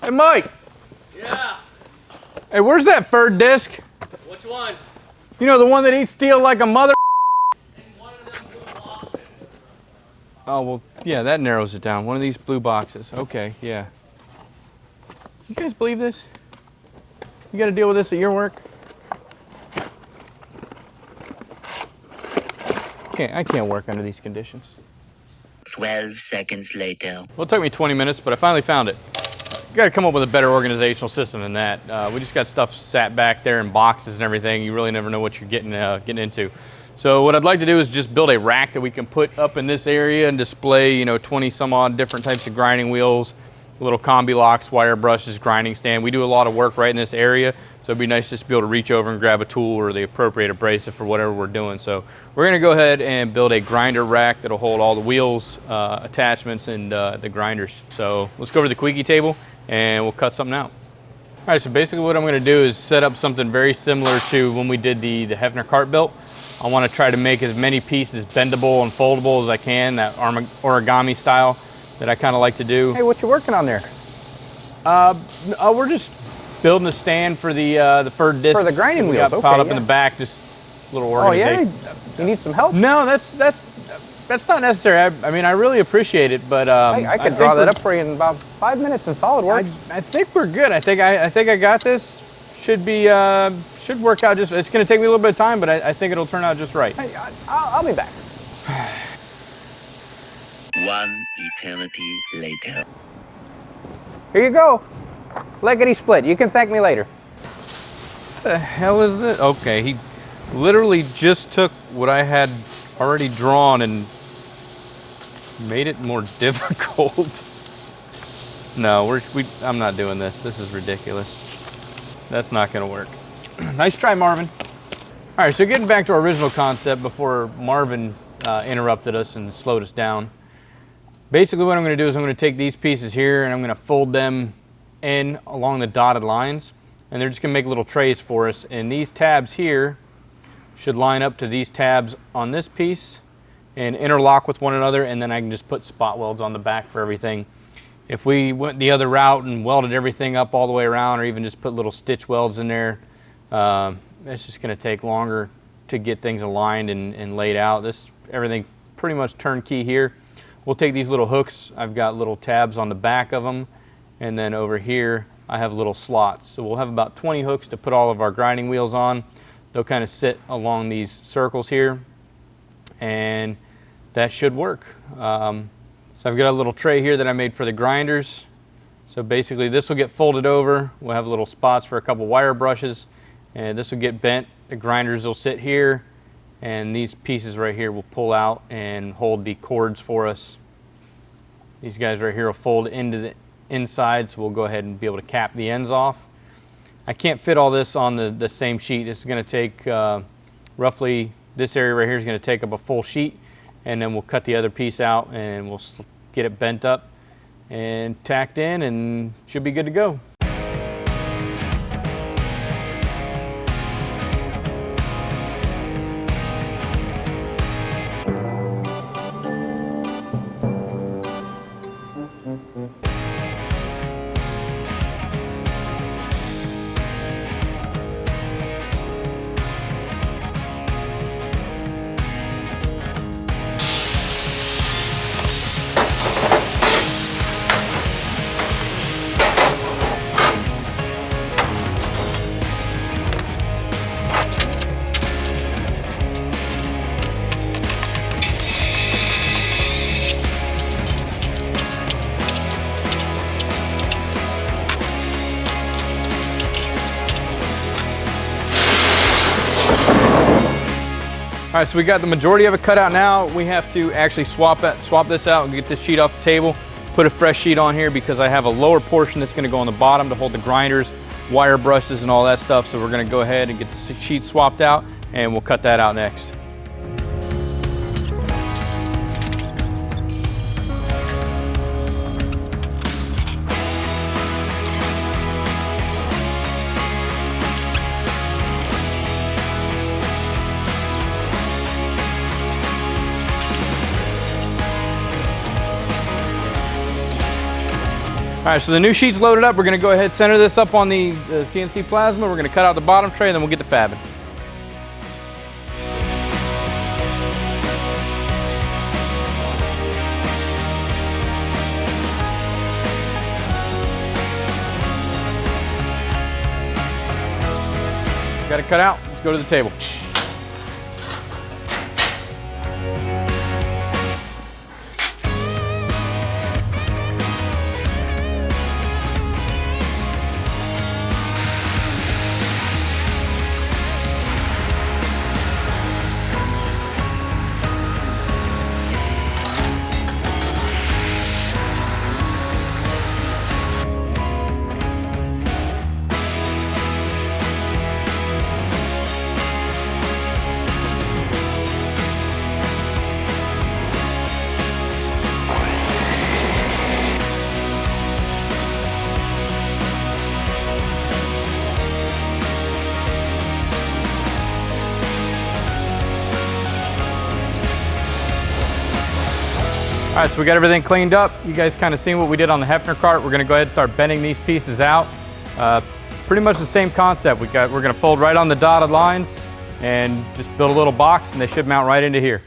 Hey, Mike. Yeah. Hey, where's that third disc? Which one? You know, the one that eats steel like a mother. In one of them blue boxes. Oh, well, yeah, that narrows it down. One of these blue boxes. Okay, yeah. You guys believe this? You got to deal with this at your work? I can't work under these conditions. 12 seconds later. Well, it took me 20 minutes, but I finally found it. You got to come up with a better organizational system than that. We just got stuff sat back there in boxes and everything. You really never know what you're getting into. So what I'd like to do is just build a rack that we can put up in this area and display, 20 some odd different types of grinding wheels, little combi locks, wire brushes, grinding stand. We do a lot of work right in this area, so it'd be nice just to be able to reach over and grab a tool or the appropriate abrasive for whatever we're doing. So we're gonna go ahead and build a grinder rack that'll hold all the wheels, attachments, and the grinders. So let's go over to the Quickie table and we'll cut something out. All right, so basically what I'm gonna do is set up something very similar to when we did the Hefner cart belt. I wanna try to make as many pieces bendable and foldable as I can, that origami style that I kinda like to do. Hey, what you working on there? We're just building a stand for the third disc. For the grinding wheels, okay, piled up in the back, just a little organization. Oh yeah, you need some help? No, that's not necessary. I mean, I really appreciate it, but I could draw that up for you in about 5 minutes in solid work. I think we're good. I think I got this. Should work out just. It's going to take me a little bit of time, but I think it'll turn out just right. Hey, I'll be back. One eternity later. Here you go. Leggedy split. You can thank me later. What the hell is this? Okay, he literally just took what I had already drawn and made it more difficult. No, I'm not doing this. This is ridiculous. That's not gonna work. Nice try, Marvin. All right, so getting back to our original concept before Marvin interrupted us and slowed us down. Basically what I'm gonna do is I'm gonna take these pieces here and I'm gonna fold them in along the dotted lines, and they're just gonna make little trays for us. And these tabs here should line up to these tabs on this piece and interlock with one another, and then I can just put spot welds on the back for everything. If we went the other route and welded everything up all the way around, or even just put little stitch welds in there, it's just gonna take longer to get things aligned and laid out. Everything pretty much turnkey here. We'll take these little hooks. I've got little tabs on the back of them, and then over here I have little slots. So we'll have about 20 hooks to put all of our grinding wheels on. They'll kind of sit along these circles here, and that should work. So I've got a little tray here that I made for the grinders. So basically this will get folded over. We'll have little spots for a couple wire brushes, and this will get bent. The grinders will sit here, and these pieces right here will pull out and hold the cords for us. These guys right here will fold into the inside, so we'll go ahead and be able to cap the ends off. I can't fit all this on the same sheet. This is going to take roughly, this area right here is going to take up a full sheet, and then we'll cut the other piece out and we'll get it bent up and tacked in, and should be good to go. All right, so we got the majority of it cut out now. We have to actually swap this out and get this sheet off the table, put a fresh sheet on here because I have a lower portion that's gonna go on the bottom to hold the grinders, wire brushes, and all that stuff. So we're gonna go ahead and get the sheet swapped out, and we'll cut that out next. right, so the new sheet's loaded up. We're gonna go ahead and center this up on the CNC plasma. We're gonna cut out the bottom tray, and then we'll get to fabbing. Got it cut out, let's go to the table. All right, so we got everything cleaned up. You guys kind of seen what we did on the Hefner cart. We're gonna go ahead and start bending these pieces out. Pretty much the same concept. We're gonna fold right on the dotted lines and just build a little box, and they should mount right into here.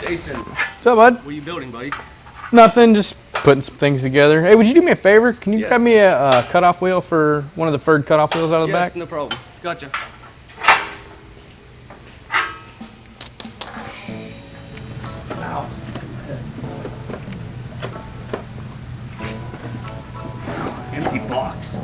Jason, What's up, bud? what are you building, buddy? Nothing, just putting some things together. Hey, would you do me a favor? Can you Yes. grab me a cutoff wheel for one of the furred cutoff wheels out of the Yes, back? no problem. Gotcha. Ow. Empty box.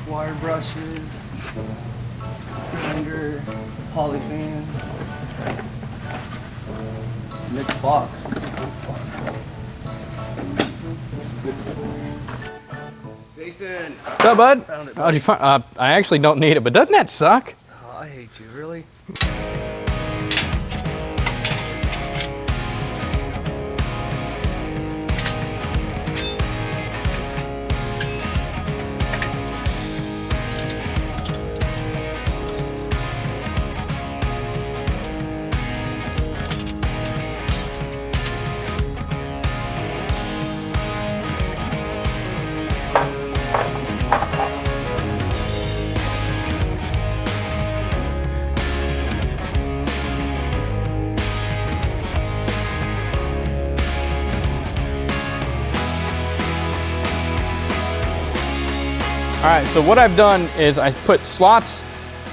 Wire brushes, grinder, poly fans. Mixed box. What's this mixed box? Jason! What's up, bud? Found it, How'd you find? I actually don't need it, but doesn't that suck? Oh, I hate you, really? All right, so what I've done is I put slots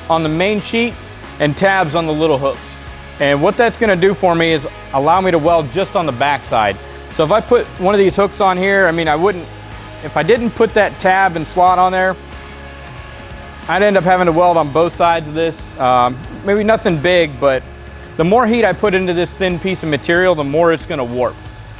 on the main sheet and tabs on the little hooks. And what that's gonna do for me is allow me to weld just on the back side. So if I put one of these hooks on here, I mean, I wouldn't, if I didn't put that tab and slot on there, I'd end up having to weld on both sides of this. Maybe nothing big, but the more heat I put into this thin piece of material, the more it's gonna warp.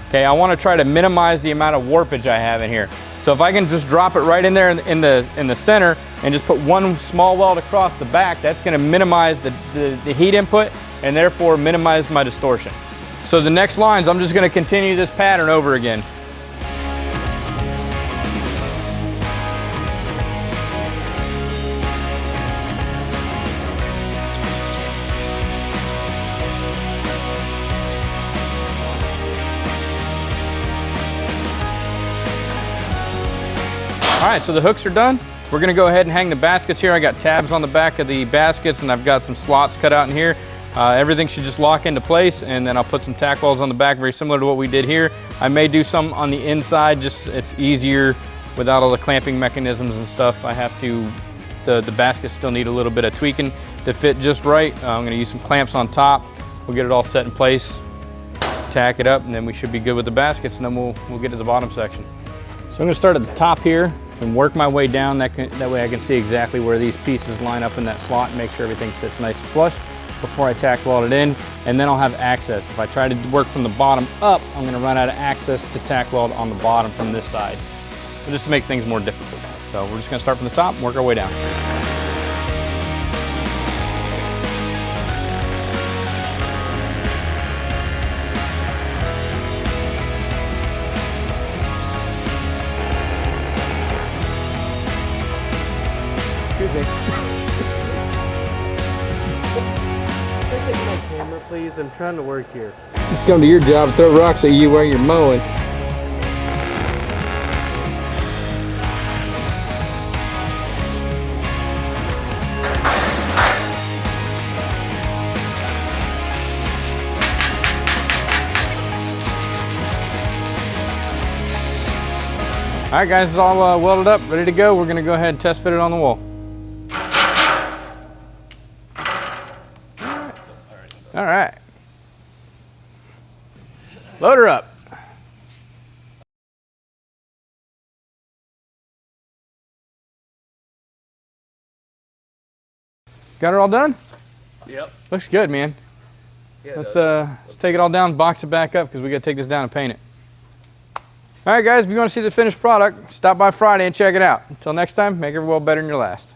Okay, I wanna try to minimize the amount of warpage I have in here. So if I can just drop it right in there in the center and just put one small weld across the back, that's gonna minimize the heat input and therefore minimize my distortion. So the next lines, I'm just gonna continue this pattern over again. All right, so the hooks are done. We're gonna go ahead and hang the baskets here. I got tabs on the back of the baskets and I've got some slots cut out in here. Everything should just lock into place, and then I'll put some tack welds on the back, very similar to what we did here. I may do some on the inside, just it's easier without all the clamping mechanisms and stuff. I have to, the baskets still need a little bit of tweaking to fit just right. I'm gonna use some clamps on top. We'll get it all set in place, tack it up, and then we should be good with the baskets, and then we'll get to the bottom section. So I'm gonna start at the top here and work my way down. That way I can see exactly where these pieces line up in that slot and make sure everything sits nice and flush before I tack weld it in, and then I'll have access. If I try to work from the bottom up, I'm gonna run out of access to tack weld on the bottom from this side. So just to make things more difficult. So we're just gonna start from the top and work our way down. Excuse me. Take my camera, please. I'm trying to work here. Come to your job and throw rocks at you while you're mowing. All right, guys, it's all welded up, ready to go. We're gonna go ahead and test fit it on the wall. All right. Load her up. Got her all done? Yep. Looks good, man. Yeah, Let's take it all down, box it back up, because we got to take this down and paint it. All right, guys, if you want to see the finished product, stop by Friday and check it out. Until next time, make every weld better than your last.